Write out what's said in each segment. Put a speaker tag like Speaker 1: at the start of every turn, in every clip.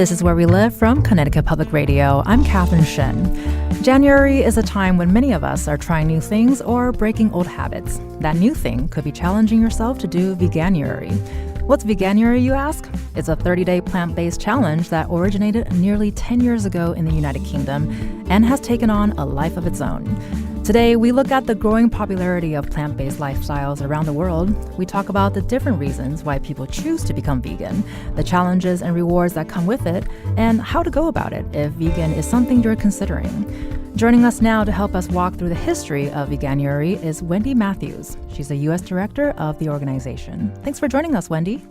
Speaker 1: This is Where We Live from Connecticut Public Radio. I'm Catherine Shen. January is a time when many of us are trying new things or breaking old habits. That new thing could be challenging yourself to do Veganuary. What's Veganuary, you ask? It's a 30-day plant-based challenge that originated nearly 10 years ago in the United Kingdom and has taken on a life of its own. Today, we look at the growing popularity of plant-based lifestyles around the world. We talk about the different reasons why people choose to become vegan, the challenges and rewards that come with it, and how to go about it if vegan is something you're considering. Joining us now to help us walk through the history of Veganuary is Wendy Matthews. She's the U.S. Director of the organization. Thanks for joining us, Wendy.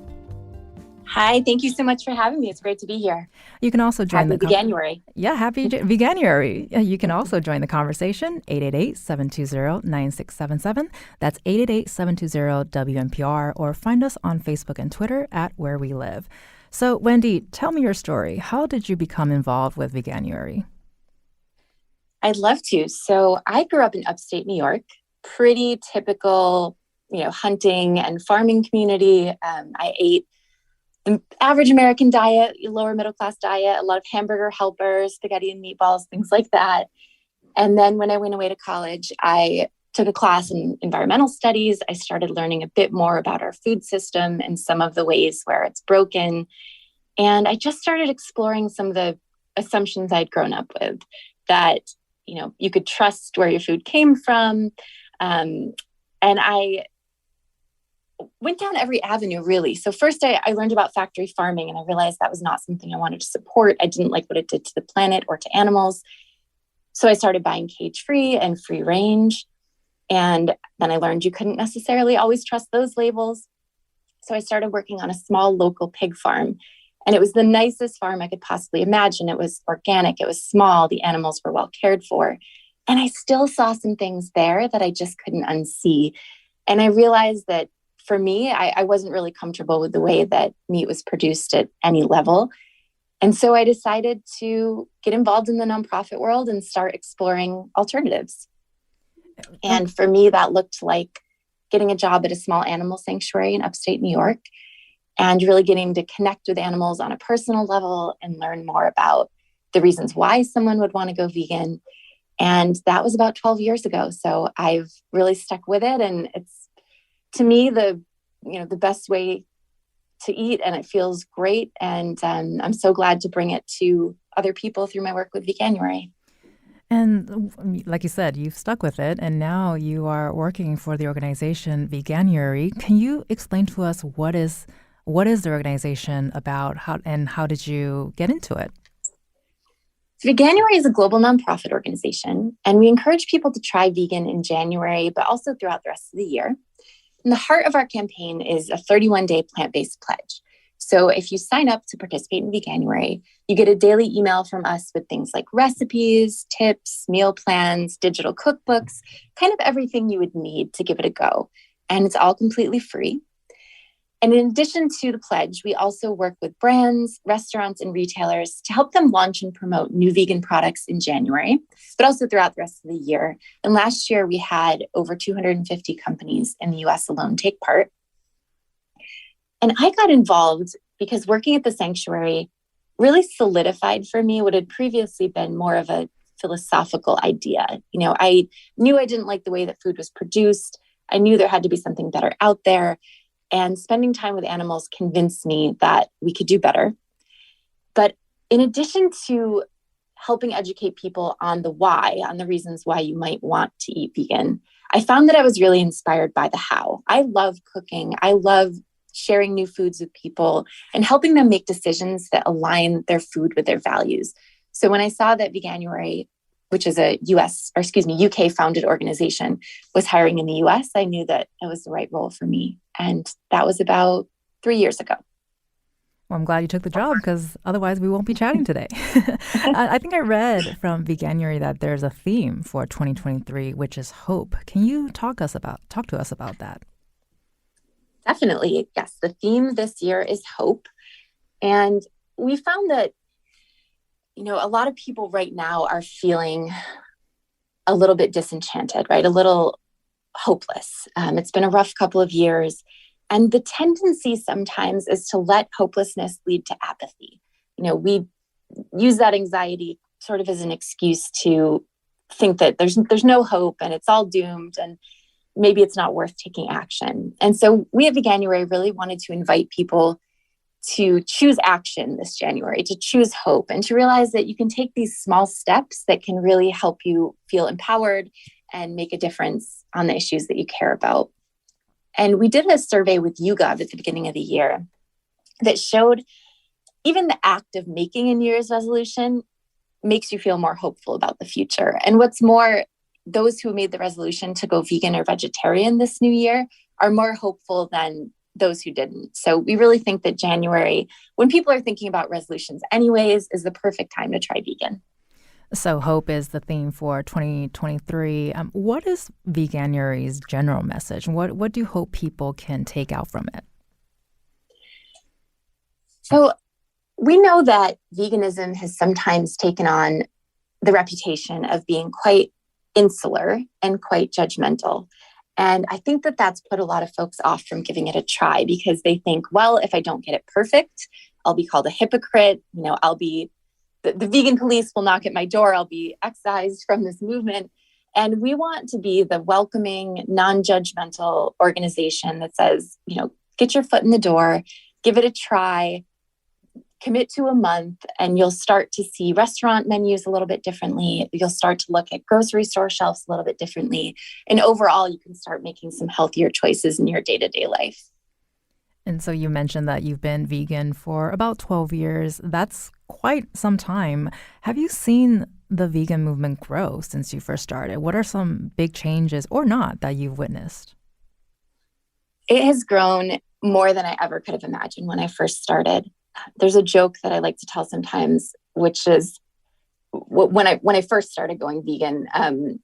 Speaker 2: Hi, thank you so much for having me. It's great to be here.
Speaker 1: You can also join
Speaker 2: happy Veganuary.
Speaker 1: Happy Veganuary. You can also join the conversation, 888-720-9677. That's 888-720-WNPR, or find us on Facebook and Twitter at Where We Live. So, Wendy, tell me your story. How did you become involved with Veganuary?
Speaker 2: I'd love to. So I grew up in upstate New York, pretty typical, hunting and farming community. I ate the average American diet, lower middle class diet, a lot of hamburger helpers, spaghetti and meatballs, things like that. And then when I went away to college, I took a class in environmental studies. I started learning a bit more about our food system and some of the ways where it's broken. And I just started exploring some of the assumptions I'd grown up with, that, you could trust where your food came from. And I went down every avenue, really. So first I learned about factory farming, and I realized that was not something I wanted to support. I didn't like what it did to the planet or to animals. So I started buying cage-free and free range. And then I learned you couldn't necessarily always trust those labels. So I started working on a small local pig farm. And it was the nicest farm I could possibly imagine. It was organic. It was small. The animals were well cared for. And I still saw some things there that I just couldn't unsee. And I realized that for me, I wasn't really comfortable with the way that meat was produced at any level. And so I decided to get involved in the nonprofit world and start exploring alternatives. And for me, that looked like getting a job at a small animal sanctuary in upstate New York and really getting to connect with animals on a personal level and learn more about the reasons why someone would want to go vegan. And that was about 12 years ago. So I've really stuck with it. And it's, to me, the best way to eat, and it feels great. And I'm so glad to bring it to other people through my work with Veganuary.
Speaker 1: And like you said, you've stuck with it, and now you are working for the organization Veganuary. Can you explain to us what is the organization about, how did you get into it?
Speaker 2: Veganuary is a global nonprofit organization, and we encourage people to try vegan in January, but also throughout the rest of the year. And the heart of our campaign is a 31-day plant-based pledge. So if you sign up to participate in Veganuary, you get a daily email from us with things like recipes, tips, meal plans, digital cookbooks, kind of everything you would need to give it a go. And it's all completely free. And in addition to the pledge, we also work with brands, restaurants, and retailers to help them launch and promote new vegan products in January, but also throughout the rest of the year. And last year, we had over 250 companies in the US alone take part. And I got involved because working at the sanctuary really solidified for me what had previously been more of a philosophical idea. I knew I didn't like the way that food was produced. I knew there had to be something better out there. And spending time with animals convinced me that we could do better. But in addition to helping educate people on the why, on the reasons why you might want to eat vegan, I found that I was really inspired by the how. I love cooking. I love sharing new foods with people and helping them make decisions that align their food with their values. So when I saw that Veganuary, which is a UK founded organization, was hiring in the US, I knew that it was the right role for me. And that was about 3 years ago.
Speaker 1: Well, I'm glad you took the job, because otherwise we won't be chatting today. I think I read from Veganuary that there's a theme for 2023, which is hope. Can you talk to us about that?
Speaker 2: Definitely. Yes. The theme this year is hope. And we found that a lot of people right now are feeling a little bit disenchanted, right? A little hopeless. It's been a rough couple of years. And the tendency sometimes is to let hopelessness lead to apathy. we use that anxiety sort of as an excuse to think that there's no hope and it's all doomed and maybe it's not worth taking action. And so we at Veganuary really wanted to invite people to choose action this January, to choose hope, and to realize that you can take these small steps that can really help you feel empowered and make a difference on the issues that you care about. And we did a survey with YouGov at the beginning of the year that showed even the act of making a New Year's resolution makes you feel more hopeful about the future. And what's more, those who made the resolution to go vegan or vegetarian this new year are more hopeful than those who didn't. So we really think that January, when people are thinking about resolutions anyways, is the perfect time to try vegan.
Speaker 1: So hope is the theme for 2023. What is Veganuary's general message? What do you hope people can take out from it?
Speaker 2: So we know that veganism has sometimes taken on the reputation of being quite insular and quite judgmental. And I think that that's put a lot of folks off from giving it a try because they think, well, if I don't get it perfect, I'll be called a hypocrite. I'll be, the vegan police will knock at my door. I'll be excised from this movement. And we want to be the welcoming, non-judgmental organization that says, get your foot in the door, give it a try, commit to a month, and you'll start to see restaurant menus a little bit differently. You'll start to look at grocery store shelves a little bit differently. And overall, you can start making some healthier choices in your day-to-day life.
Speaker 1: And so you mentioned that you've been vegan for about 12 years. That's quite some time. Have you seen the vegan movement grow since you first started? What are some big changes or not that you've witnessed?
Speaker 2: It has grown more than I ever could have imagined when I first started. There's a joke that I like to tell sometimes, which is when I first started going vegan,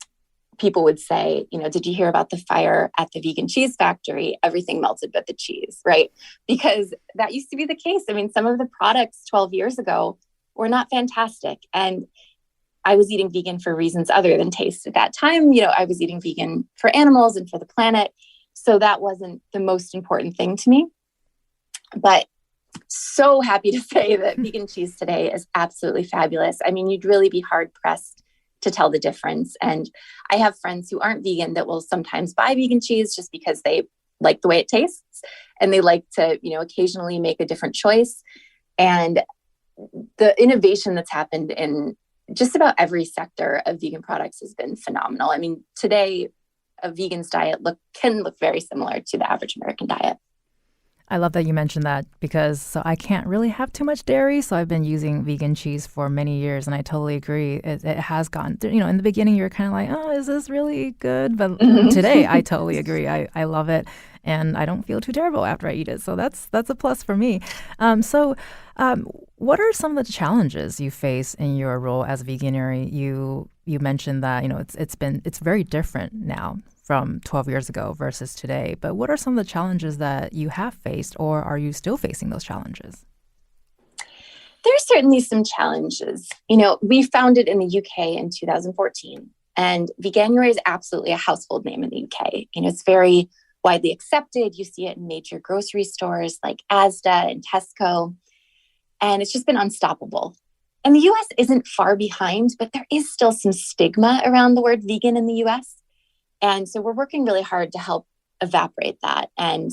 Speaker 2: people would say, did you hear about the fire at the vegan cheese factory? Everything melted but the cheese, right? Because that used to be the case. I mean, some of the products 12 years ago were not fantastic. And I was eating vegan for reasons other than taste at that time. I was eating vegan for animals and for the planet. So that wasn't the most important thing to me. But so happy to say that vegan cheese today is absolutely fabulous. I mean, you'd really be hard pressed to tell the difference. And I have friends who aren't vegan that will sometimes buy vegan cheese just because they like the way it tastes and they like to, occasionally make a different choice. And the innovation that's happened in just about every sector of vegan products has been phenomenal. I mean, today a vegan's diet can look very similar to the average American diet.
Speaker 1: I love that you mentioned that because I can't really have too much dairy. So I've been using vegan cheese for many years. And I totally agree. It has gotten, in the beginning, you're kind of like, oh, is this really good? But today, I totally agree. I love it. And I don't feel too terrible after I eat it. So that's a plus for me. What are some of the challenges you face in your role as a Veganuary? You mentioned that, it's very different now from 12 years ago versus today. But what are some of the challenges that you have faced, or are you still facing those challenges?
Speaker 2: There's certainly some challenges. We founded in the UK in 2014, and Veganuary is absolutely a household name in the UK. It's very widely accepted. You see it in major grocery stores like Asda and Tesco, and it's just been unstoppable. And the US isn't far behind, but there is still some stigma around the word vegan in the US. And so we're working really hard to help evaporate that. And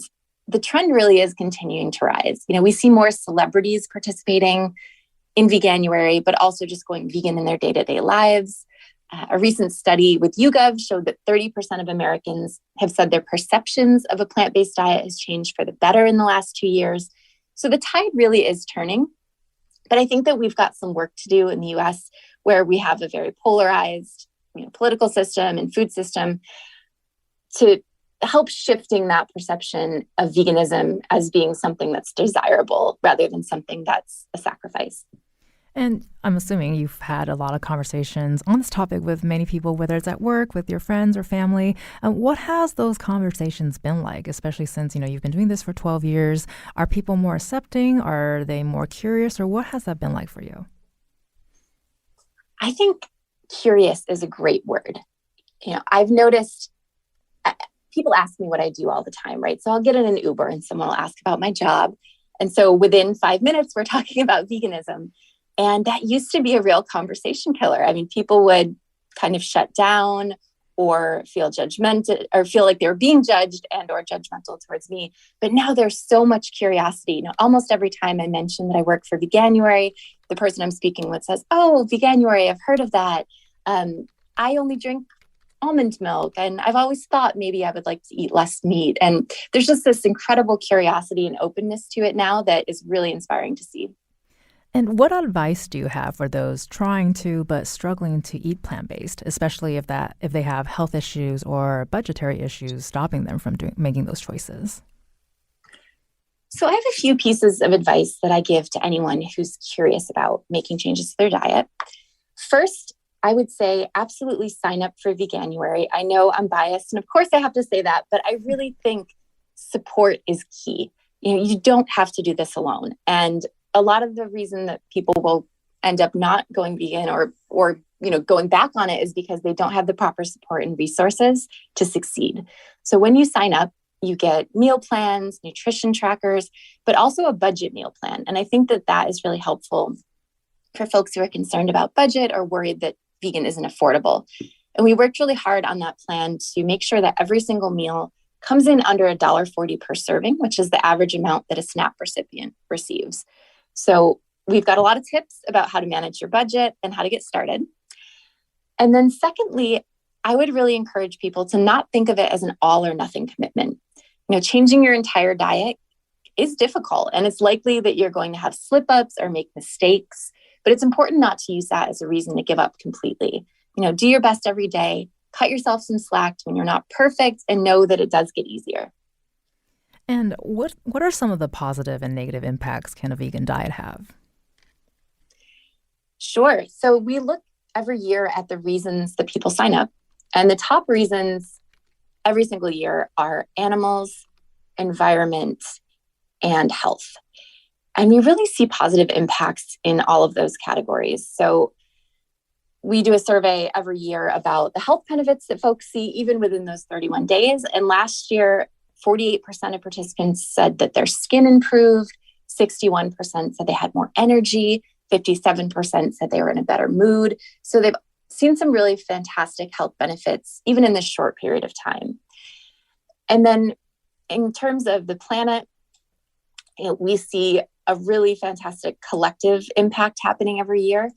Speaker 2: the trend really is continuing to rise. We see more celebrities participating in Veganuary, but also just going vegan in their day-to-day lives. A recent study with YouGov showed that 30% of Americans have said their perceptions of a plant-based diet has changed for the better in the last 2 years. So the tide really is turning. But I think that we've got some work to do in the US where we have a very polarized political system and food system to help shifting that perception of veganism as being something that's desirable rather than something that's a sacrifice.
Speaker 1: And I'm assuming you've had a lot of conversations on this topic with many people, whether it's at work, with your friends or family. What has those conversations been like, especially since, you've been doing this for 12 years? Are people more accepting? Are they more curious? Or what has that been like for you?
Speaker 2: I think curious is a great word. I've noticed people ask me what I do all the time, right? So I'll get in an Uber and someone will ask about my job. And so within 5 minutes, we're talking about veganism. And that used to be a real conversation killer. I mean, people would kind of shut down or feel judgmental or feel like they were being judged and or judgmental towards me. But now there's so much curiosity. You know, almost every time I mention that I work for Veganuary, the person I'm speaking with says, "Oh, Veganuary, I've heard of that. I only drink almond milk. And I've always thought maybe I would like to eat less meat." And there's just this incredible curiosity and openness to it now that is really inspiring to see.
Speaker 1: And what advice do you have for those trying to but struggling to eat plant-based, especially if they have health issues or budgetary issues stopping them from making those choices?
Speaker 2: So I have a few pieces of advice that I give to anyone who's curious about making changes to their diet. First, I would say absolutely sign up for Veganuary. I know I'm biased, and of course I have to say that, but I really think support is key. You know, you don't have to do this alone. And a lot of the reason that people will end up not going vegan or going back on it is because they don't have the proper support and resources to succeed. So when you sign up, you get meal plans, nutrition trackers, but also a budget meal plan. And I think that that is really helpful for folks who are concerned about budget or worried that vegan isn't affordable. And we worked really hard on that plan to make sure that every single meal comes in under $1.40 per serving, which is the average amount that a SNAP recipient receives. So we've got a lot of tips about how to manage your budget and how to get started. And then secondly, I would really encourage people to not think of it as an all or nothing commitment. You know, changing your entire diet is difficult, and it's likely that you're going to have slip-ups or make mistakes, but it's important not to use that as a reason to give up completely. You know, do your best every day, cut yourself some slack when you're not perfect, and know that it does get easier.
Speaker 1: And what are some of the positive and negative impacts can a vegan diet have?
Speaker 2: Sure. So we look every year at the reasons that people sign up. And the top reasons every single year are animals, environment, and health. And we really see positive impacts in all of those categories. So we do a survey every year about the health benefits that folks see even within those 31 days. And last year, 48% of participants said that their skin improved, 61% said they had more energy, 57% said they were in a better mood. So they've seen some really fantastic health benefits, even in this short period of time. And then in terms of the planet, we see a really fantastic collective impact happening every year.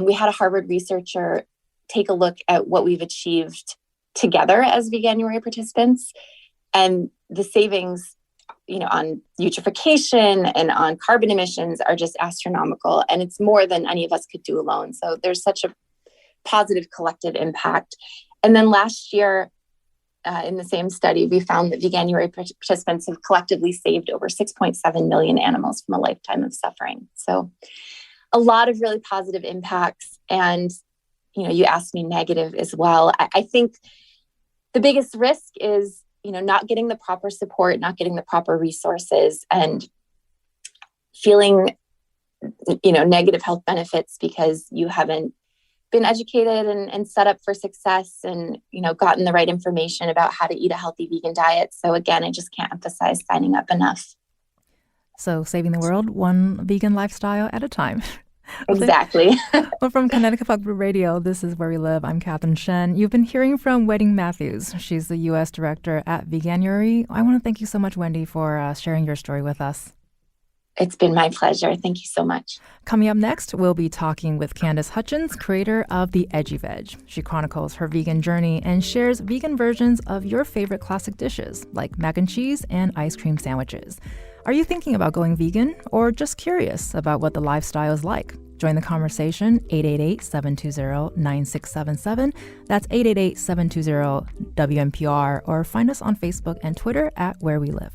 Speaker 2: We had a Harvard researcher take a look at what we've achieved together as Veganuary participants. And the savings, on eutrophication and on carbon emissions are just astronomical. And it's more than any of us could do alone. So there's such a positive collective impact. And then last year, in the same study, we found that Veganuary participants have collectively saved over 6.7 million animals from a lifetime of suffering. So a lot of really positive impacts. And, you asked me negative as well. I think the biggest risk is, not getting the proper support, not getting the proper resources, and feeling, negative health benefits because you haven't been educated and set up for success and, gotten the right information about how to eat a healthy vegan diet. So again, I just can't emphasize signing up enough.
Speaker 1: So saving the world one vegan lifestyle at a time.
Speaker 2: Exactly.
Speaker 1: Well, from Connecticut Public Radio, this is Where We Live. I'm Catherine Shen. You've been hearing from Wendy Matthews. She's the U.S. Director at Veganuary. I want to thank you so much, Wendy, for sharing your story with us.
Speaker 2: It's been my pleasure. Thank you so much.
Speaker 1: Coming up next, we'll be talking with Candace Hutchins, creator of The Edgy Veg. She chronicles her vegan journey and shares vegan versions of your favorite classic dishes, like mac and cheese and ice cream sandwiches. Are you thinking about going vegan or just curious about what the lifestyle is like? Join the conversation, 888-720-9677. That's 888-720-WNPR, or find us on Facebook and Twitter at Where We Live.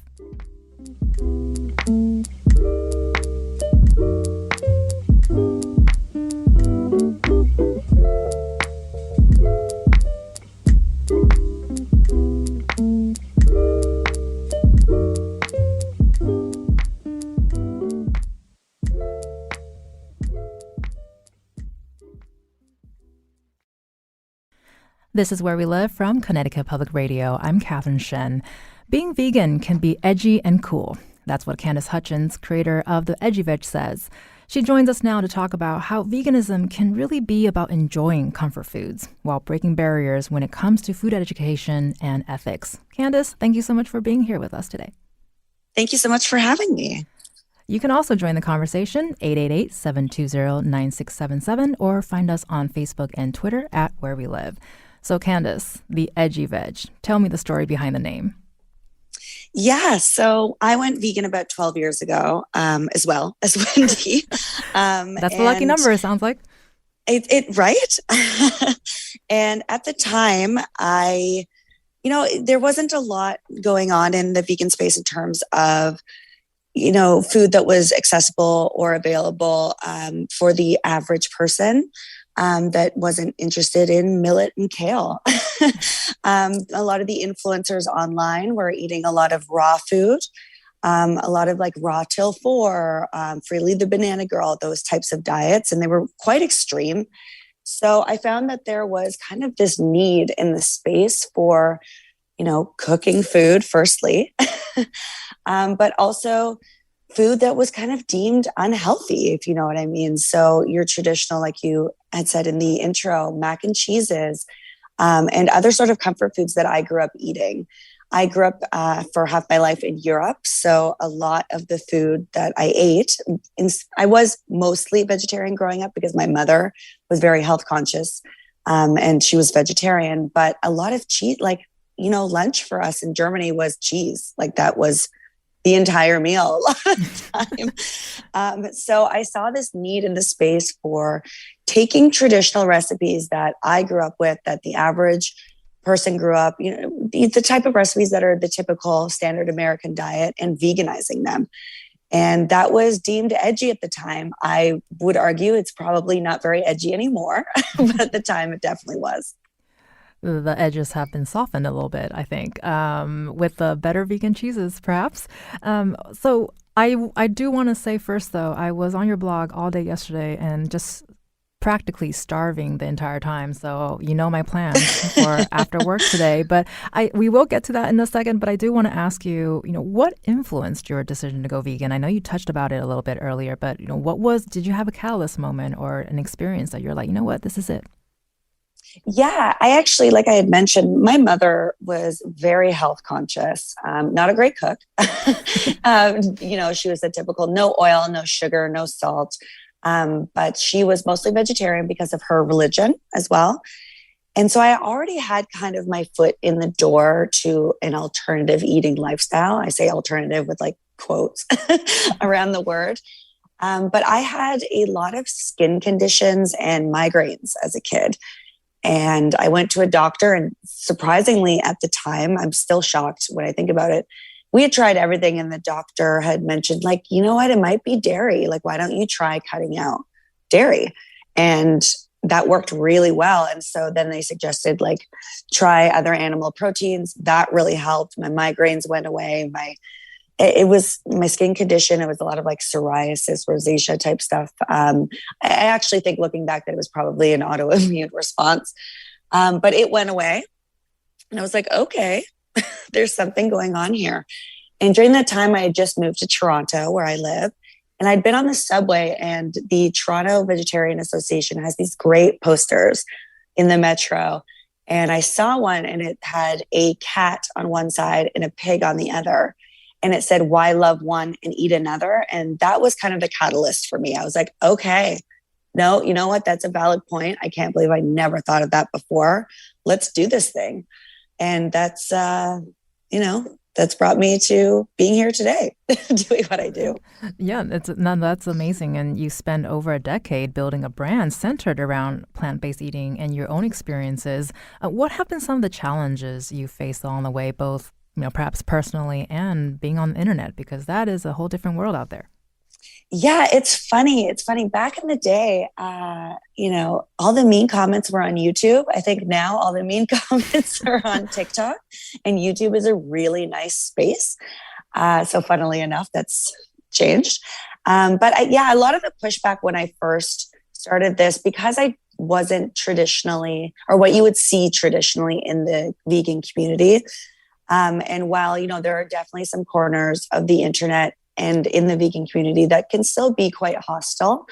Speaker 1: This is Where We Live from Connecticut Public Radio. I'm Catherine Shen. Being vegan can be edgy and cool. That's what Candace Hutchins, creator of the Edgy Veg, says. She joins us now to talk about how veganism can really be about enjoying comfort foods while breaking barriers when it comes to food education and ethics. Candace, thank you so much for being here with us today.
Speaker 3: Thank you so much for having me.
Speaker 1: You can also join the conversation, 888-720-9677, or find us on Facebook and Twitter at Where We Live. So Candace, the Edgy Veg, tell me the story behind the name.
Speaker 3: Yeah, so I went vegan about 12 years ago, as well as Wendy.
Speaker 1: That's the lucky number, it sounds like.
Speaker 3: Right? And at the time, there wasn't a lot going on in the vegan space in terms of, food that was accessible or available for the average person. That wasn't interested in millet and kale. A lot of the influencers online were eating a lot of raw food, a lot of like raw till 4, Freely the Banana Girl, those types of diets, and they were quite extreme. So I found that there was kind of this need in the space for, cooking food, firstly, but also food that was kind of deemed unhealthy, if you know what I mean. So your traditional, like you had said in the intro, mac and cheeses, and other sort of comfort foods that I grew up eating. I grew up for half my life in Europe. So a lot of the food that I ate, I was mostly vegetarian growing up because my mother was very health conscious, and she was vegetarian. But a lot of cheese, lunch for us in Germany was cheese. Like that was the entire meal a lot of the time. So I saw this need in the space for taking traditional recipes that I grew up with, that the average person grew up, the type of recipes that are the typical standard American diet, and veganizing them. And that was deemed edgy at the time. I would argue it's probably not very edgy anymore, but at the time it definitely was.
Speaker 1: The edges have been softened a little bit, I think, with the better vegan cheeses, perhaps. So I do want to say first, though, I was on your blog all day yesterday and just practically starving the entire time. So my plans for after work today. But we will get to that in a second. But I do want to ask you, what influenced your decision to go vegan? I know you touched about it a little bit earlier, but did you have a catalyst moment or an experience that you're like, what, this is it?
Speaker 3: Yeah, I actually, like I had mentioned, my mother was very health conscious, not a great cook. She was the typical no oil, no sugar, no salt. But she was mostly vegetarian because of her religion as well. And so I already had kind of my foot in the door to an alternative eating lifestyle. I say alternative with like quotes around the word. But I had a lot of skin conditions and migraines as a kid. And I went to a doctor, and surprisingly at the time, I'm still shocked when I think about it. We had tried everything, and the doctor had mentioned, like, you know what, it might be dairy. Like, why don't you try cutting out dairy? And that worked really well. And so then they suggested, like, try other animal proteins. That really helped. My migraines went away. It was my skin condition. It was a lot of like psoriasis, rosacea type stuff. I actually think, looking back, that it was probably an autoimmune response, but it went away. And I was like, okay, there's something going on here. And during that time, I had just moved to Toronto, where I live. And I'd been on the subway, and the Toronto Vegetarian Association has these great posters in the metro. And I saw one, and it had a cat on one side and a pig on the other. And it said, why love one and eat another? And that was kind of the catalyst for me. I was like, okay, no, you know what? That's a valid point. I can't believe I never thought of that before. Let's do this thing. And that's, that's brought me to being here today, doing what I do.
Speaker 1: Yeah, that's amazing. And you spent over a decade building a brand centered around plant-based eating and your own experiences. What have been some of the challenges you faced along the way, both perhaps personally and being on the internet, because that is a whole different world out there?
Speaker 3: Yeah, it's funny. Back in the day, all the mean comments were on YouTube. I think now all the mean comments are on TikTok, and YouTube is a really nice space. So funnily enough, that's changed. But a lot of the pushback when I first started this, because I wasn't traditionally, or what you would see traditionally in the vegan community, And while, there are definitely some corners of the internet and in the vegan community that can still be quite hostile,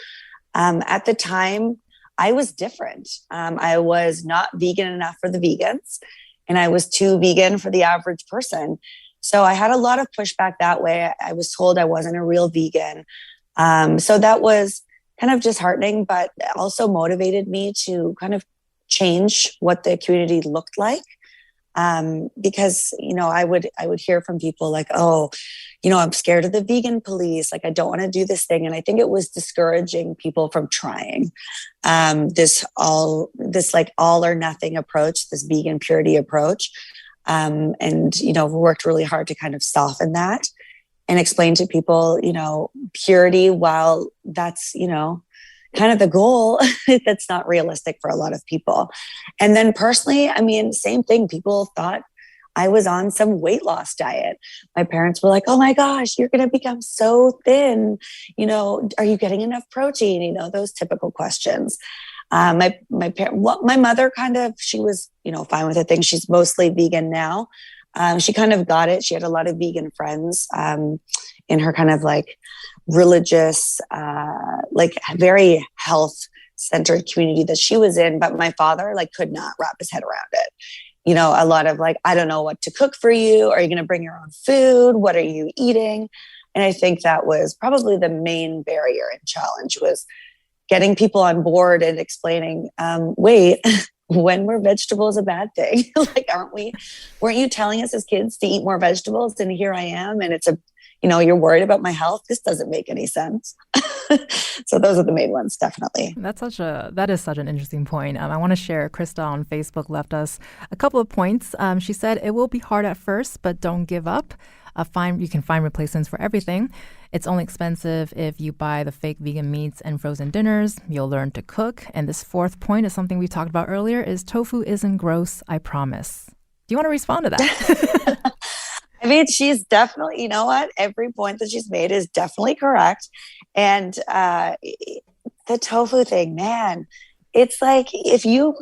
Speaker 3: at the time, I was different. I was not vegan enough for the vegans, and I was too vegan for the average person. So I had a lot of pushback that way. I was told I wasn't a real vegan. So that was kind of disheartening, but also motivated me to kind of change what the community looked like. Because, I would hear from people like, oh, I'm scared of the vegan police. Like, I don't want to do this thing. And I think it was discouraging people from trying, this like all or nothing approach, this vegan purity approach. And, we worked really hard to kind of soften that and explain to people, purity, while that's, kind of the goal, that's not realistic for a lot of people. And then personally, same thing. People thought I was on some weight loss diet. My parents were like, oh my gosh, you're going to become so thin. Are you getting enough protein? Those typical questions. My mother she was, fine with it. Things. She's mostly vegan now. She kind of got it. She had a lot of vegan friends, in her kind of like religious, like very health centered community that she was in. But my father could not wrap his head around it. A lot of I don't know what to cook for you. Are you going to bring your own food? What are you eating? And I think that was probably the main barrier and challenge, was getting people on board and explaining, wait, when were vegetables a bad thing? Weren't you telling us as kids to eat more vegetables? And here I am. And it's you're worried about my health. This doesn't make any sense. So those are the main ones, definitely.
Speaker 1: That is such an interesting point. I want to share, Krista on Facebook left us a couple of points. She said, it will be hard at first, but don't give up. You can find replacements for everything. It's only expensive if you buy the fake vegan meats and frozen dinners. You'll learn to cook. And this fourth point is something we talked about earlier, is tofu isn't gross, I promise. Do you want to respond to that?
Speaker 3: She's definitely, you know what? Every point that she's made is definitely correct. And the tofu thing, man, it's like if you,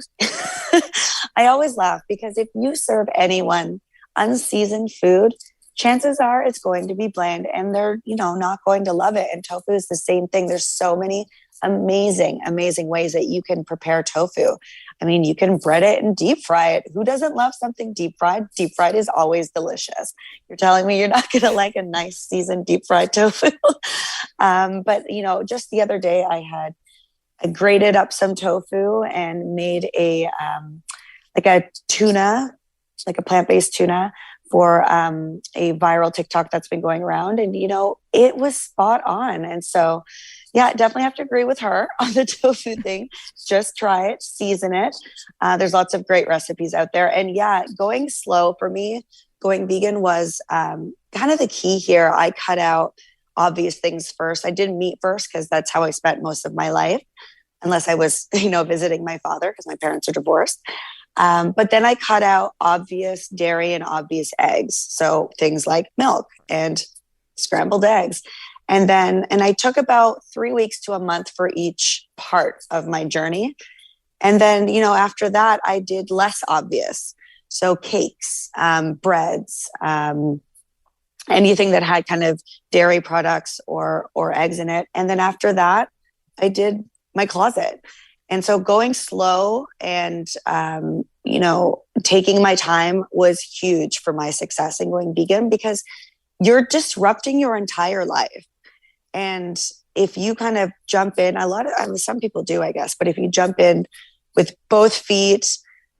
Speaker 3: I always laugh because if you serve anyone unseasoned food, chances are it's going to be bland and they're, not going to love it. And tofu is the same thing. There's so many amazing ways that you can prepare tofu. You can bread it and deep fry it. Who doesn't love something deep fried? Deep fried is always delicious. You're telling me you're not going to like a nice seasoned deep fried tofu. But, just the other day I grated up some tofu and made a tuna, like a plant-based tuna, for a viral TikTok that's been going around. And, it was spot on. And so, yeah, definitely have to agree with her on the tofu thing. Just try it, season it. There's lots of great recipes out there. And yeah, going slow for me, going vegan was kind of the key here. I cut out obvious things first. I did meat first because that's how I spent most of my life, unless I was, visiting my father because my parents are divorced. But then I cut out obvious dairy and obvious eggs. So things like milk and scrambled eggs. And I took about 3 weeks to a month for each part of my journey. And then, after that, I did less obvious. So cakes, breads, anything that had kind of dairy products or eggs in it. And then after that, I did my closet. And so going slow and, taking my time was huge for my success in going vegan, because you're disrupting your entire life. And if you kind of jump in, some people do, I guess, but if you jump in with both feet,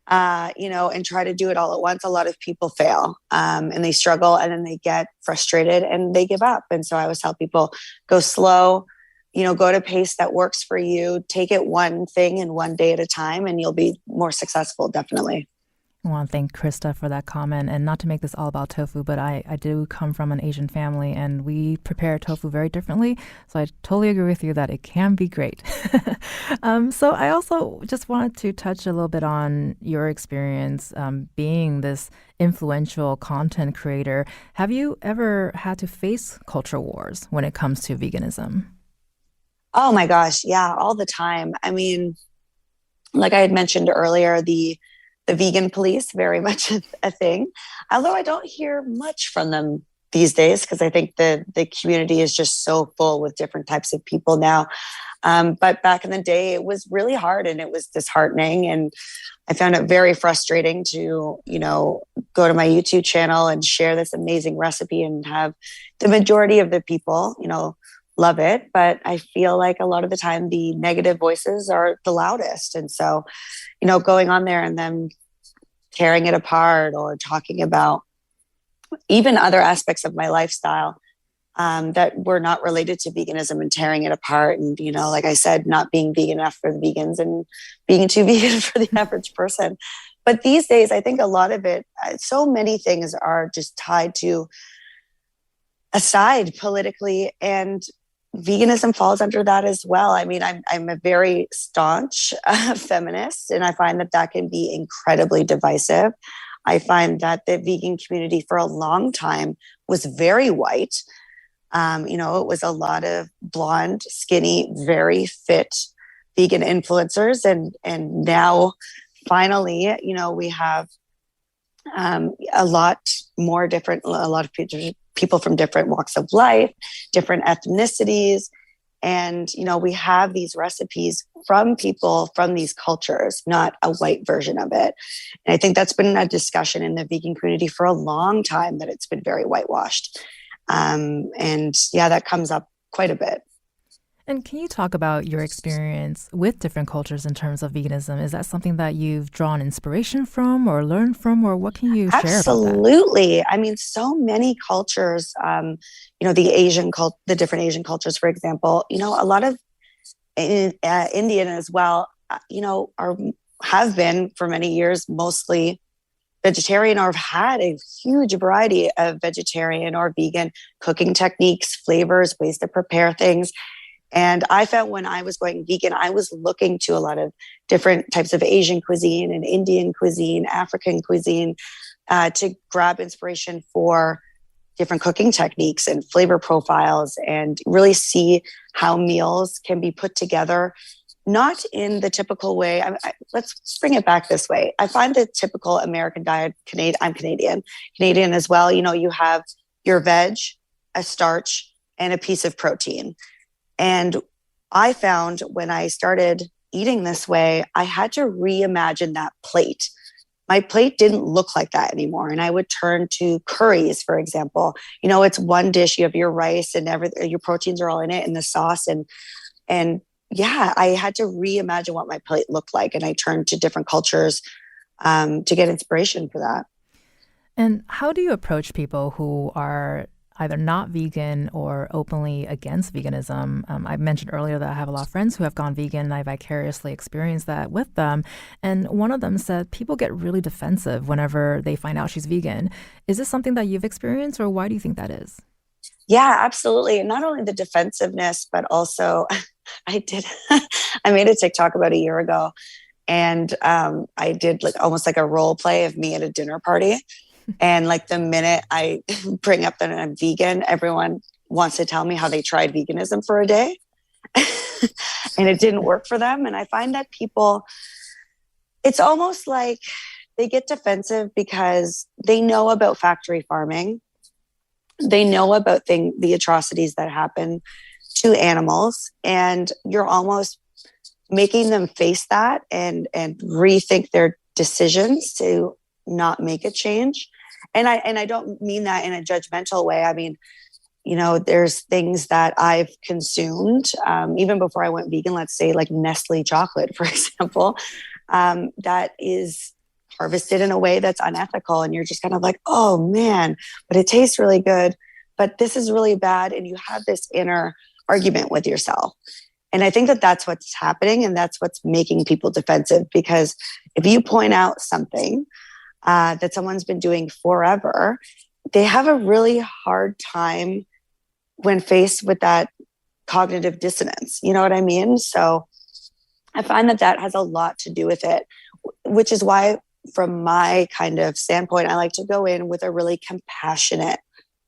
Speaker 3: and try to do it all at once, a lot of people fail, and they struggle, and then they get frustrated and they give up. And so I always tell people, go slow, go at a pace that works for you, take it one thing and one day at a time, and you'll be more successful, definitely.
Speaker 1: I want to thank Krista for that comment, and not to make this all about tofu, but I do come from an Asian family and we prepare tofu very differently. So I totally agree with you that it can be great. So I also just wanted to touch a little bit on your experience being this influential content creator. Have you ever had to face culture wars when it comes to veganism?
Speaker 3: Oh my gosh. Yeah, all the time. Like I had mentioned earlier, the the vegan police, very much a thing. Although I don't hear much from them these days, because I think the community is just so full with different types of people now. But back in the day, it was really hard and it was disheartening. And I found it very frustrating to, go to my YouTube channel and share this amazing recipe and have the majority of the people, love it. But I feel like a lot of the time the negative voices are the loudest. And so, going on there and then tearing it apart or talking about even other aspects of my lifestyle that were not related to veganism and tearing it apart. And, like I said, not being vegan enough for the vegans and being too vegan for the average person. But these days, I think a lot of it, so many things are just tied to a side politically, and veganism falls under that as well. I mean, I'm a very staunch feminist, and I find that can be incredibly divisive. I find that the vegan community for a long time was very white. It was a lot of blonde, skinny, very fit vegan influencers. And now finally, we have a lot of people from different walks of life, different ethnicities. And, we have these recipes from people from these cultures, not a white version of it. And I think that's been a discussion in the vegan community for a long time, that it's been very whitewashed. That comes up quite a bit.
Speaker 1: And can you talk about your experience with different cultures in terms of veganism? Is that something that you've drawn inspiration from or learned from, or what can you share about that?
Speaker 3: Absolutely. I mean, so many cultures, the different Asian cultures, for example, a lot of Indian as well, have been for many years mostly vegetarian, or have had a huge variety of vegetarian or vegan cooking techniques, flavors, ways to prepare things. And I found when I was going vegan, I was looking to a lot of different types of Asian cuisine and Indian cuisine, African cuisine, to grab inspiration for different cooking techniques and flavor profiles, and really see how meals can be put together, not in the typical way. Let's bring it back this way. I find the typical American diet, I'm Canadian as well. You have your veg, a starch, and a piece of protein. And I found when I started eating this way, I had to reimagine that plate. My plate didn't look like that anymore. And I would turn to curries, for example. It's one dish, you have your rice and your proteins are all in it, and the sauce. And I had to reimagine what my plate looked like. And I turned to different cultures to get inspiration for that.
Speaker 1: And how do you approach people who are either not vegan or openly against veganism? I mentioned earlier that I have a lot of friends who have gone vegan, and I vicariously experienced that with them. And one of them said people get really defensive whenever they find out she's vegan. Is this something that you've experienced, or why do you think that is?
Speaker 3: Yeah, absolutely. Not only the defensiveness, but also I made a TikTok about a year ago, and I did almost like a role play of me at a dinner party. And the minute I bring up that I'm vegan, everyone wants to tell me how they tried veganism for a day and it didn't work for them. And I find that people, it's almost like they get defensive because they know about factory farming. They know about the atrocities that happen to animals, and you're almost making them face that and rethink their decisions to not make a change. And I don't mean that in a judgmental way. I mean, there's things that I've consumed even before I went vegan, let's say like Nestle chocolate, for example, that is harvested in a way that's unethical. And you're just kind of like, oh man, but it tastes really good, but this is really bad. And you have this inner argument with yourself. And I think that that's what's happening. And that's what's making people defensive, because if you point out something that someone's been doing forever, they have a really hard time when faced with that cognitive dissonance. You know what I mean? So I find that has a lot to do with it, which is why, from my kind of standpoint, I like to go in with a really compassionate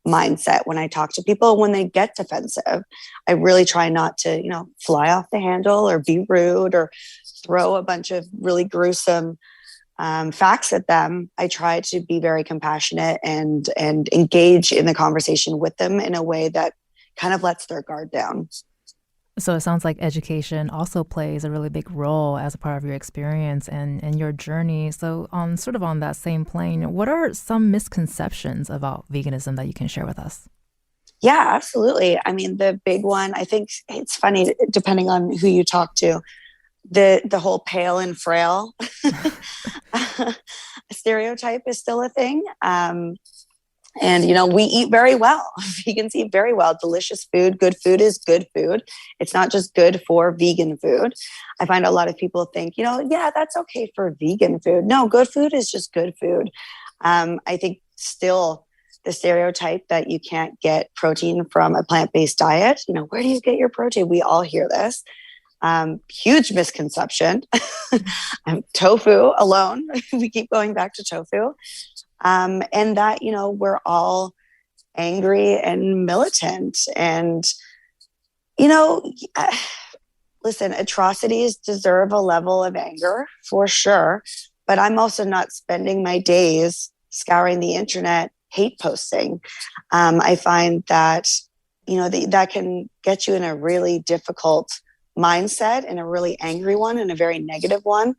Speaker 3: mindset when I talk to people. When they get defensive, I really try not to, fly off the handle or be rude or throw a bunch of really gruesome facts at them. I try to be very compassionate and engage in the conversation with them in a way that kind of lets their guard down.
Speaker 1: So it sounds like education also plays a really big role as a part of your experience and your journey. So on that same plane, what are some misconceptions about veganism that you can share with us?
Speaker 3: Yeah, absolutely. I mean, the big one, I think it's funny, depending on who you talk to, the whole pale and frail stereotype is still a thing. And, we eat very well. Vegans eat very well. Delicious food. Good food is good food. It's not just good for vegan food. I find a lot of people think, yeah, that's okay for vegan food. No, good food is just good food. I think still the stereotype that you can't get protein from a plant-based diet. Where do you get your protein? We all hear this. Huge misconception. Tofu alone. We keep going back to tofu. And that, we're all angry and militant and, listen, atrocities deserve a level of anger for sure, but I'm also not spending my days scouring the internet, hate posting. I find that, that can get you in a really difficult mindset and a really angry one and a very negative one.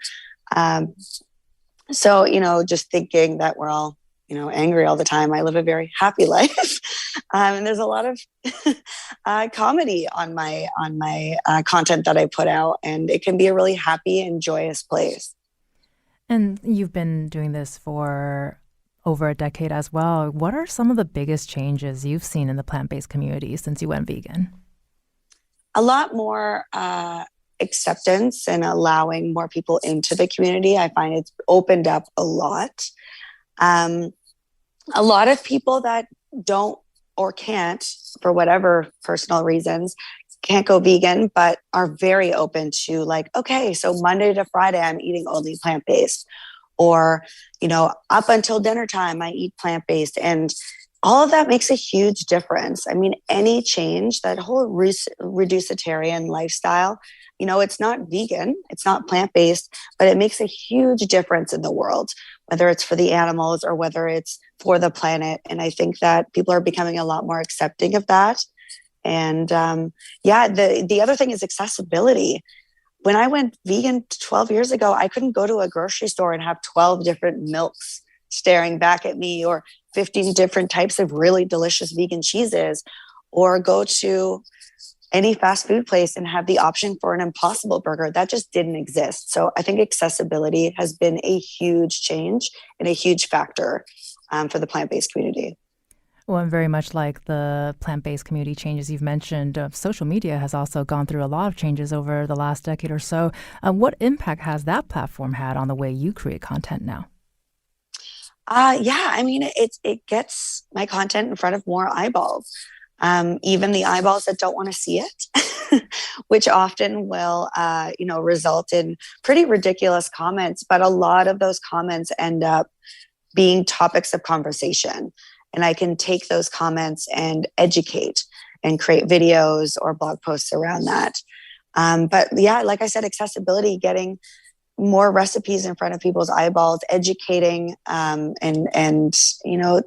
Speaker 3: So, just thinking that we're all, angry all the time. I live a very happy life. And there's a lot of comedy on my content that I put out, and it can be a really happy and joyous place.
Speaker 1: And you've been doing this for over a decade as well. What are some of the biggest changes you've seen in the plant-based community since you went vegan?
Speaker 3: A lot more acceptance and allowing more people into the community. I find it's opened up a lot. A lot of people that don't or can't, for whatever personal reasons, can't go vegan, but are very open to okay, so Monday to Friday, I'm eating only plant-based, or, up until dinner time, I eat plant-based. And all of that makes a huge difference. I mean, any change, that whole reducitarian lifestyle, it's not vegan, it's not plant-based, but it makes a huge difference in the world, whether it's for the animals or whether it's for the planet. And I think that people are becoming a lot more accepting of that. And the other thing is accessibility. When I went vegan 12 years ago, I couldn't go to a grocery store and have 12 different milks staring back at me, or 15 different types of really delicious vegan cheeses, or go to any fast food place and have the option for an Impossible Burger. That just didn't exist. So I think accessibility has been a huge change and a huge factor for the plant-based community.
Speaker 1: Well, and very much like the plant-based community changes you've mentioned, social media has also gone through a lot of changes over the last decade or so. What impact has that platform had on the way you create content now?
Speaker 3: I mean, it gets my content in front of more eyeballs, even the eyeballs that don't want to see it, which often will, result in pretty ridiculous comments. But a lot of those comments end up being topics of conversation. And I can take those comments and educate and create videos or blog posts around that. But yeah, like I said, accessibility, getting more recipes in front of people's eyeballs, educating, and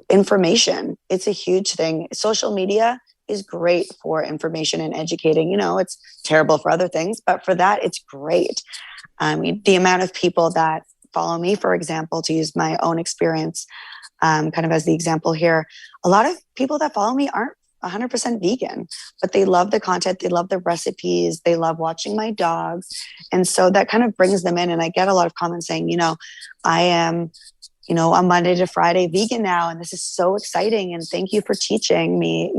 Speaker 3: information. It's a huge thing. Social media is great for information and educating. It's terrible for other things, but for that, it's great. The amount of people that follow me, for example, to use my own experience, kind of as the example here, a lot of people that follow me aren't 100% vegan, but they love the content, they love the recipes, they love watching my dogs. And so that kind of brings them in. And I get a lot of comments saying, I am, on Monday to Friday vegan now, and this is so exciting. And thank you for teaching me,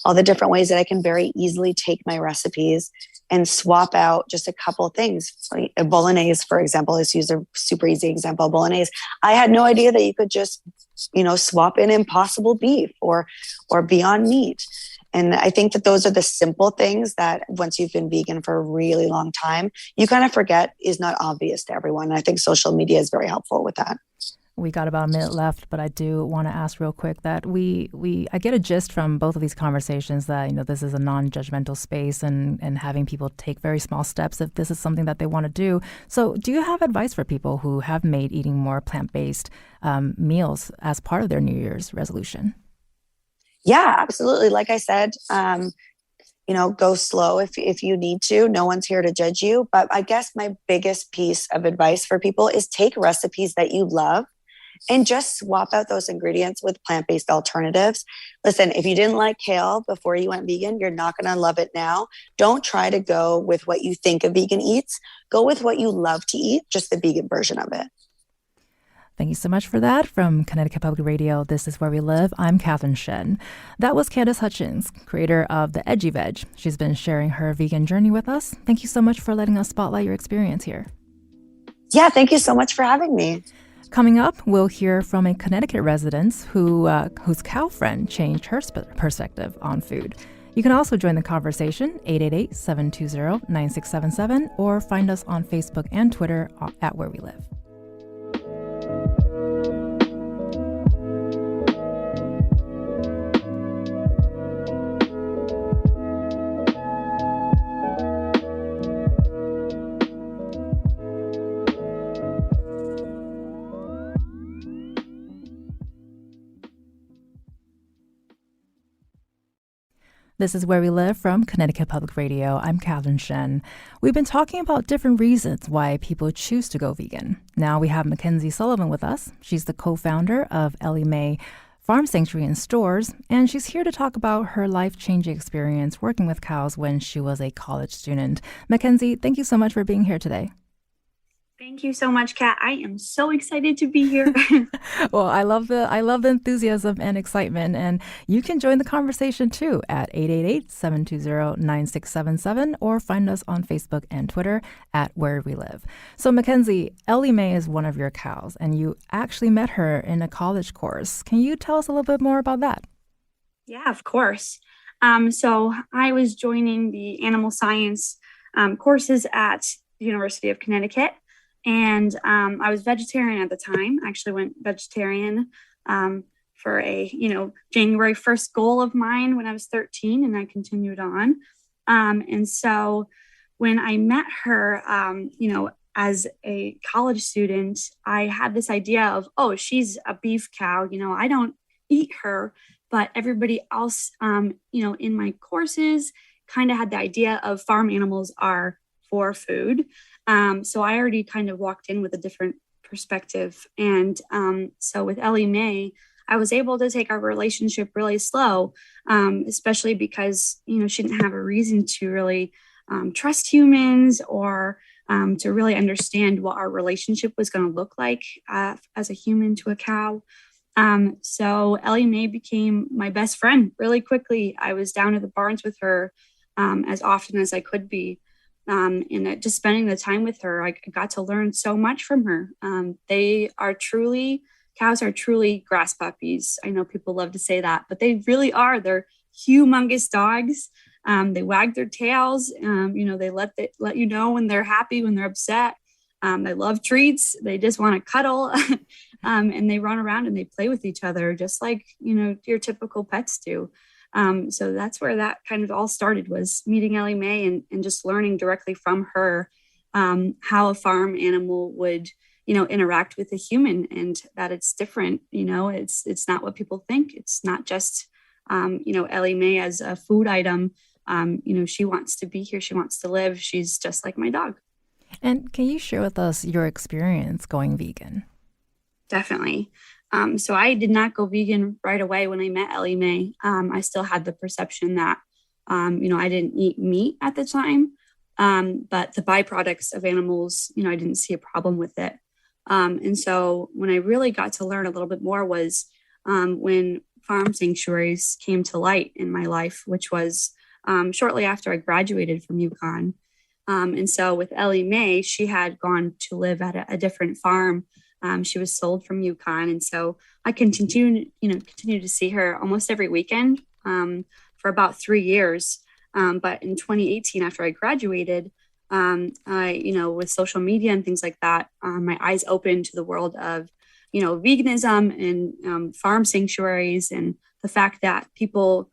Speaker 3: all the different ways that I can very easily take my recipes and swap out just a couple of things. Like a bolognese, for example, let's use a super easy example, bolognese. I had no idea that you could just, swap in Impossible beef or Beyond Meat. And I think that those are the simple things that once you've been vegan for a really long time, you kind of forget is not obvious to everyone. And I think social media is very helpful with that.
Speaker 1: we got about a minute left, but I do want to ask real quick that I get a gist from both of these conversations that, this is a non-judgmental space and having people take very small steps if this is something that they want to do. So do you have advice for people who have made eating more plant-based meals as part of their New Year's resolution?
Speaker 3: Yeah, absolutely. Like I said, go slow if you need to. No one's here to judge you. But I guess my biggest piece of advice for people is take recipes that you love and just swap out those ingredients with plant-based alternatives. Listen, if you didn't like kale before you went vegan, you're not going to love it now. Don't try to go with what you think a vegan eats. Go with what you love to eat, just the vegan version of it.
Speaker 1: Thank you so much for that. From Connecticut Public Radio, this is Where We Live. I'm Catherine Shen. That was Candace Hutchins, creator of The Edgy Veg. She's been sharing her vegan journey with us. Thank you so much for letting us spotlight your experience here.
Speaker 3: Yeah, thank you so much for having me.
Speaker 1: Coming up, we'll hear from a Connecticut resident whose cow friend changed her perspective on food. You can also join the conversation, 888-720-9677, or find us on Facebook and Twitter at Where We Live. This is Where We Live from Connecticut Public Radio. I'm Catherine Shen. We've been talking about different reasons why people choose to go vegan. Now we have Mackenzie Sullivan with us. She's the co-founder of Ellie Mae Farm Sanctuary in Storrs, and she's here to talk about her life-changing experience working with cows when she was a college student. Mackenzie, thank you so much for being here today.
Speaker 4: Thank you so much, Kat. I am so excited to be here.
Speaker 1: Well, I love the enthusiasm and excitement, and you can join the conversation too at 888-720-9677 or find us on Facebook and Twitter at Where We Live. So, Mackenzie, Ellie Mae is one of your cows, and you actually met her in a college course. Can you tell us a little bit more about that?
Speaker 4: Yeah, of course. So I was joining the animal science courses at the University of Connecticut. And I was vegetarian at the time. I actually went vegetarian for a, January 1st goal of mine when I was 13, and I continued on. And so when I met her, as a college student, I had this idea of, she's a beef cow. I don't eat her, but everybody else, in my courses kind of had the idea of farm animals are for food. So I already kind of walked in with a different perspective. And so with Ellie Mae, I was able to take our relationship really slow, especially because, she didn't have a reason to really trust humans or to really understand what our relationship was going to look like as a human to a cow. So Ellie Mae became my best friend really quickly. I was down at the barns with her as often as I could be. And just spending the time with her, I got to learn so much from her. Cows are truly grass puppies. I know people love to say that, but they really are. They're humongous dogs. They wag their tails. They let you know when they're happy, when they're upset. They love treats. They just want to cuddle. And they run around and they play with each other, just like, your typical pets do. So that's where that kind of all started, was meeting Ellie Mae and just learning directly from her how a farm animal would, interact with a human, and that it's different. It's not what people think. It's not just, Ellie Mae as a food item. She wants to be here. She wants to live. She's just like my dog.
Speaker 1: And can you share with us your experience going vegan?
Speaker 4: Definitely. So I did not go vegan right away when I met Ellie Mae. I still had the perception that, I didn't eat meat at the time, but the byproducts of animals, I didn't see a problem with it. And so when I really got to learn a little bit more was when farm sanctuaries came to light in my life, which was shortly after I graduated from UConn. And so with Ellie Mae, she had gone to live at a different farm. She was sold from UConn. And so I continued to see her almost every weekend for about 3 years. But in 2018, after I graduated, with social media and things like that, my eyes opened to the world of veganism and farm sanctuaries, and the fact that people,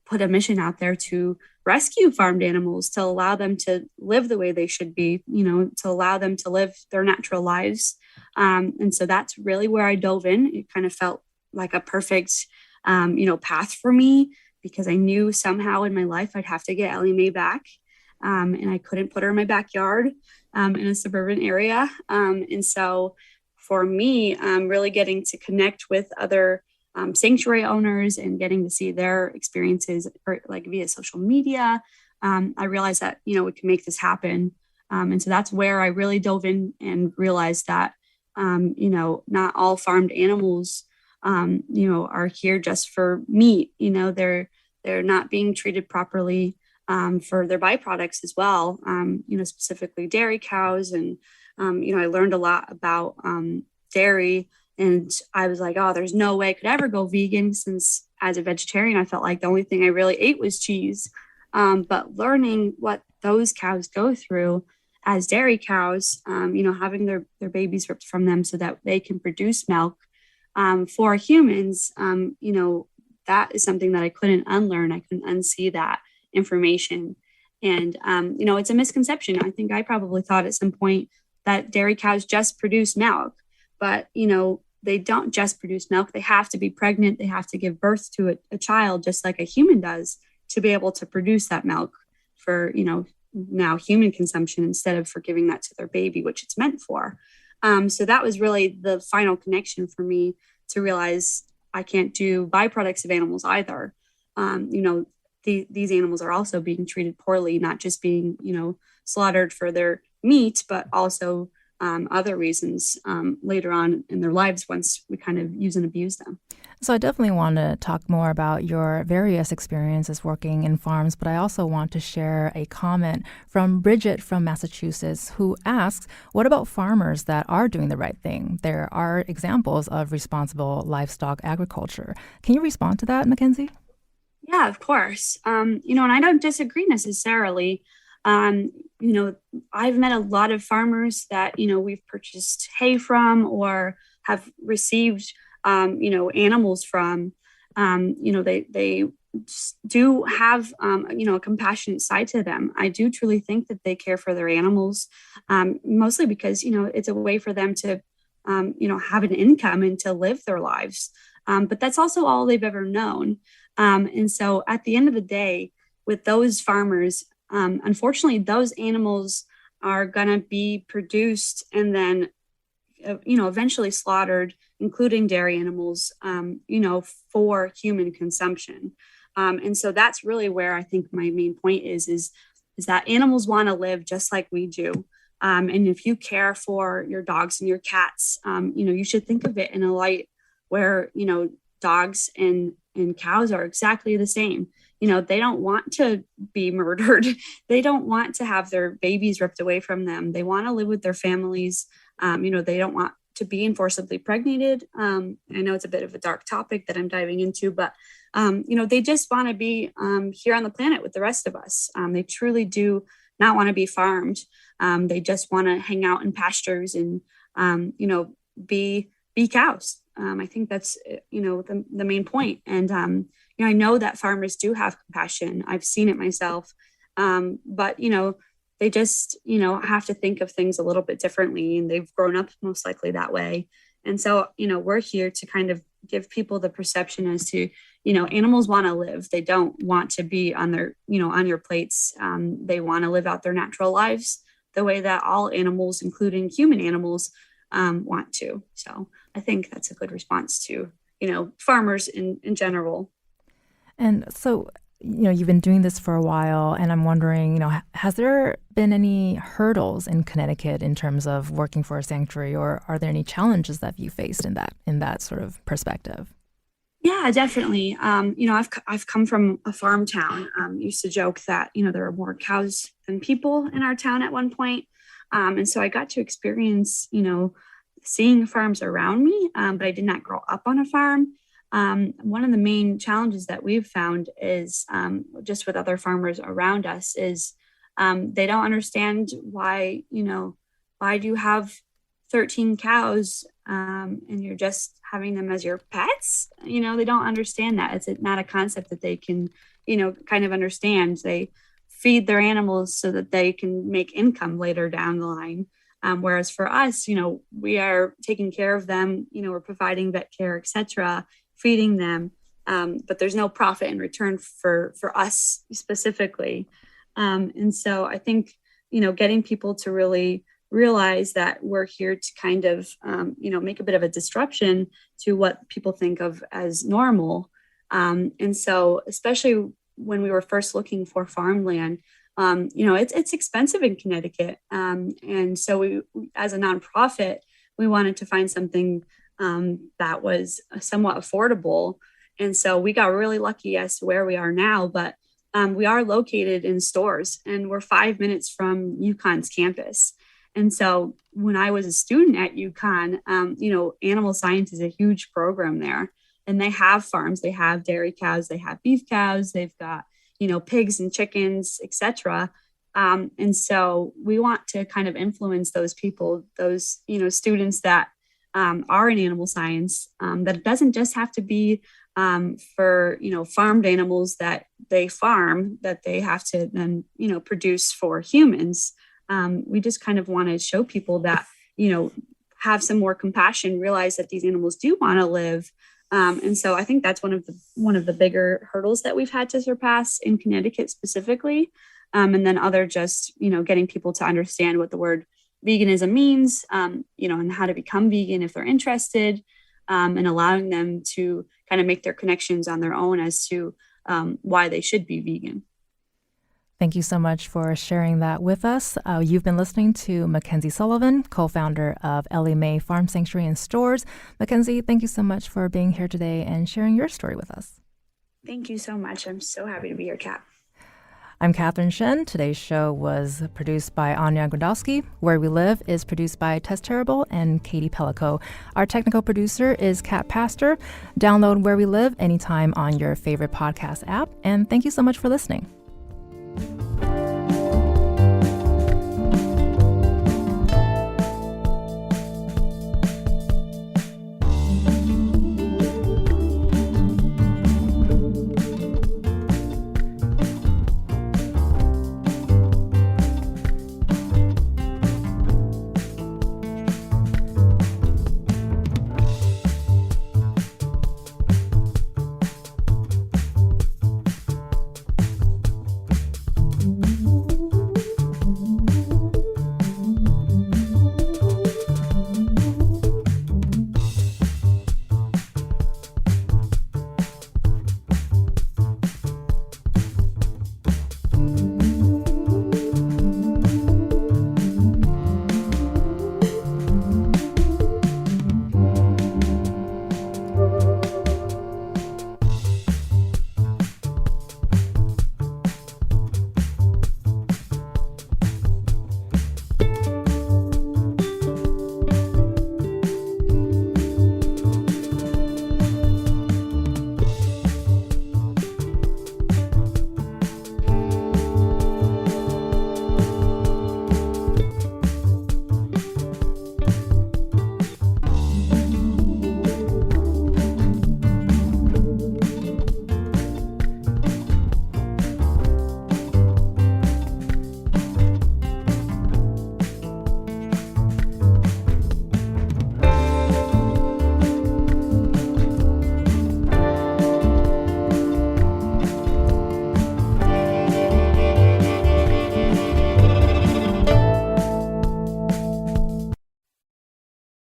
Speaker 4: put a mission out there to rescue farmed animals, to allow them to live the way they should be, to allow them to live their natural lives. And so that's really where I dove in. It kind of felt like a perfect, path for me, because I knew somehow in my life I'd have to get Ellie Mae back. And I couldn't put her in my backyard in a suburban area. And so for me, really getting to connect with other sanctuary owners and getting to see their experiences like via social media, I realized that, we can make this happen. And so that's where I really dove in and realized that, not all farmed animals, are here just for meat. They're not being treated properly for their byproducts as well, specifically dairy cows. And, I learned a lot about dairy. And I was like, oh, there's no way I could ever go vegan, since as a vegetarian, I felt like the only thing I really ate was cheese. But learning what those cows go through as dairy cows, having their babies ripped from them so that they can produce milk for humans, that is something that I couldn't unlearn. I couldn't unsee that information. And, it's a misconception. I think I probably thought at some point that dairy cows just produce milk, but, they don't just produce milk. They have to be pregnant. They have to give birth to a child, just like a human does, to be able to produce that milk for, now human consumption, instead of for giving that to their baby, which it's meant for. So that was really the final connection for me to realize I can't do byproducts of animals either. These animals are also being treated poorly, not just being, slaughtered for their meat, but also other reasons later on in their lives once we kind of use and abuse them.
Speaker 1: So I definitely want to talk more about your various experiences working in farms, but I also want to share a comment from Bridget from Massachusetts, who asks, what about farmers that are doing the right thing? There are examples of responsible livestock agriculture. Can you respond to that, Mackenzie?
Speaker 4: Yeah, of course. And I don't disagree necessarily. I've met a lot of farmers that, we've purchased hay from or have received, animals from. They do have, a compassionate side to them. I do truly think that they care for their animals, mostly because, it's a way for them to, have an income and to live their lives. But that's also all they've ever known. And so at the end of the day, with those farmers, unfortunately, those animals are going to be produced and then, eventually slaughtered, including dairy animals, for human consumption. And so that's really where I think my main point is that animals want to live just like we do. And if you care for your dogs and your cats, you should think of it in a light where, dogs and cows are exactly the same. They don't want to be murdered. They don't want to have their babies ripped away from them. They want to live with their families. They don't want to be forcibly pregnated. I know it's a bit of a dark topic that I'm diving into, but, they just want to be here on the planet with the rest of us. They truly do not want to be farmed. They just want to hang out in pastures and, be cows. I think that's, the main point. And, I know that farmers do have compassion. I've seen it myself. But, they just, have to think of things a little bit differently, and they've grown up most likely that way. And so, we're here to kind of give people the perception as to, animals want to live. They don't want to be on their, on your plates. They want to live out their natural lives the way that all animals, including human animals, want to. So I think that's a good response to, farmers in general.
Speaker 1: And so, you've been doing this for a while, and I'm wondering, has there been any hurdles in Connecticut in terms of working for a sanctuary, or are there any challenges that you faced in that sort of perspective?
Speaker 4: Yeah, definitely. I've come from a farm town. Used to joke that, there were more cows than people in our town at one point. And so I got to experience, seeing farms around me, but I did not grow up on a farm. One of the main challenges that we've found is just with other farmers around us is they don't understand why do you have 13 cows and you're just having them as your pets, they don't understand that. It's not a concept that they can, kind of understand. They feed their animals so that they can make income later down the line. Whereas for us, we are taking care of them, we're providing vet care, etc., feeding them. But there's no profit in return for us specifically. And so I think, getting people to really realize that we're here to kind of, make a bit of a disruption to what people think of as normal. And so especially when we were first looking for farmland, it's expensive in Connecticut. And so we, as a nonprofit, we wanted to find something that was somewhat affordable. And so we got really lucky as to where we are now, but we are located in Storrs, and we're 5 minutes from UConn's campus. And so when I was a student at UConn, animal science is a huge program there, and they have farms, they have dairy cows, they have beef cows, they've got, pigs and chickens, etc. And so we want to kind of influence those people, those, students that are in animal science, that it doesn't just have to be for, farmed animals that they farm, that they have to then, produce for humans. We just kind of want to show people that, have some more compassion, realize that these animals do want to live. And so I think that's one of the bigger hurdles that we've had to surpass in Connecticut specifically. And then other just, getting people to understand what the word veganism means, and how to become vegan if they're interested, and allowing them to kind of make their connections on their own as to why they should be vegan.
Speaker 1: Thank you so much for sharing that with us. You've been listening to Mackenzie Sullivan, co-founder of Ellie Mae Farm Sanctuary in Storrs. Mackenzie, thank you so much for being here today and sharing your story with us.
Speaker 4: Thank you so much. I'm so happy to be here, Kat.
Speaker 1: I'm Catherine Shen. Today's show was produced by Anya Grodowski. Where We Live is produced by Tess Terrible and Katie Pellico. Our technical producer is Kat Pastor. Download Where We Live anytime on your favorite podcast app. And thank you so much for listening.